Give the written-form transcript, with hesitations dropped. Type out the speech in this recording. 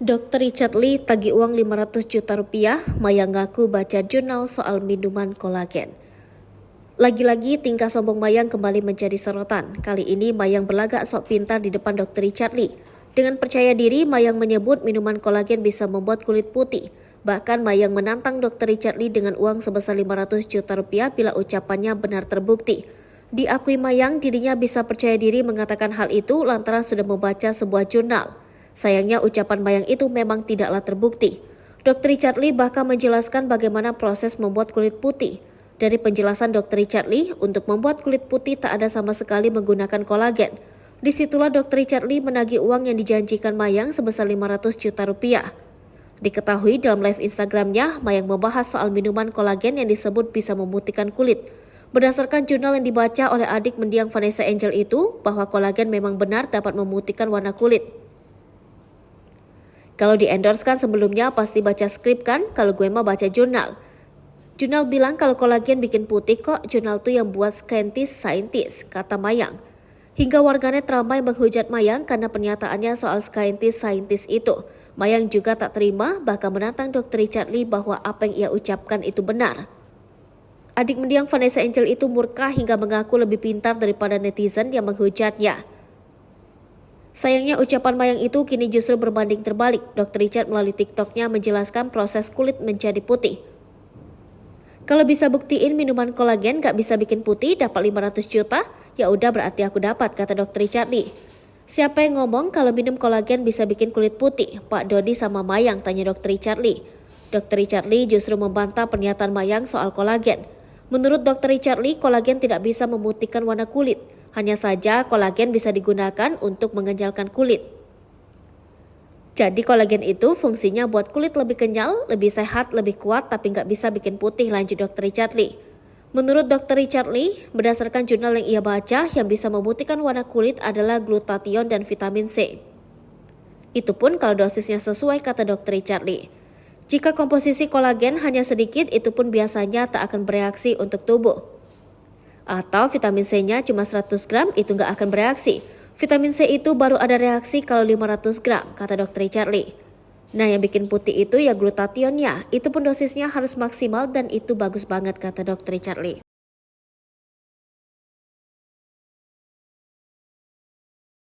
Dr. Richard Lee tagih uang 500 juta rupiah, Maya ngaku baca jurnal soal minuman kolagen. Lagi-lagi tingkah sombong Mayang kembali menjadi sorotan. Kali ini Mayang berlagak sok pintar di depan Dr. Richard Lee. Dengan percaya diri, Mayang menyebut minuman kolagen bisa membuat kulit putih. Bahkan Mayang menantang Dr. Richard Lee dengan uang sebesar 500 juta rupiah bila ucapannya benar terbukti. Diakui Mayang, dirinya bisa percaya diri mengatakan hal itu lantaran sudah membaca sebuah jurnal. Sayangnya ucapan Mayang itu memang tidaklah terbukti. Dr. Richard Lee bahkan menjelaskan bagaimana proses membuat kulit putih. Dari penjelasan Dr. Richard Lee, untuk membuat kulit putih tak ada sama sekali menggunakan kolagen. Disitulah Dr. Richard Lee menagih uang yang dijanjikan Mayang sebesar 500 juta rupiah. Diketahui dalam live Instagramnya, Mayang membahas soal minuman kolagen yang disebut bisa memutihkan kulit. Berdasarkan jurnal yang dibaca oleh adik mendiang Vanessa Angel itu, bahwa kolagen memang benar dapat memutihkan warna kulit. Kalau di-endorsekan sebelumnya pasti baca skrip kan, kalau gue mah baca jurnal. Jurnal bilang kalau kolagen bikin putih kok, jurnal tuh yang buat scientist, kata Mayang. Hingga warganet ramai menghujat Mayang karena pernyataannya soal scientist itu. Mayang juga tak terima, bahkan menantang Dr. Richard Lee bahwa apa yang ia ucapkan itu benar. Adik mendiang Vanessa Angel itu murka hingga mengaku lebih pintar daripada netizen yang menghujatnya. Sayangnya ucapan Mayang itu kini justru berbanding terbalik. Dr. Richard melalui TikToknya menjelaskan proses kulit menjadi putih. Kalau bisa buktiin minuman kolagen gak bisa bikin putih dapat 500 juta, ya udah berarti aku dapat, kata Dr. Richard Lee. Siapa yang ngomong kalau minum kolagen bisa bikin kulit putih? Pak Dodi sama Mayang, tanya Dr. Richard Lee. Dr. Richard Lee justru membantah pernyataan Mayang soal kolagen. Menurut Dr. Richard Lee, kolagen tidak bisa memutihkan warna kulit. Hanya saja kolagen bisa digunakan untuk mengenjalkan kulit. Jadi kolagen itu fungsinya buat kulit lebih kenyal, lebih sehat, lebih kuat, tapi nggak bisa bikin putih, lanjut Dr. Richard Lee. Menurut Dr. Richard Lee, berdasarkan jurnal yang ia baca, yang bisa memutihkan warna kulit adalah glutathione dan vitamin C. Itu pun kalau dosisnya sesuai, kata Dr. Richard Lee. Jika komposisi kolagen hanya sedikit, itu pun biasanya tak akan bereaksi untuk tubuh. Atau vitamin C-nya cuma 100 gram, itu nggak akan bereaksi. Vitamin C itu baru ada reaksi kalau 500 gram, kata Dr. Richard Lee. Nah, yang bikin putih itu ya glutathione-nya. Itu pun dosisnya harus maksimal dan itu bagus banget, kata Dr. Richard Lee.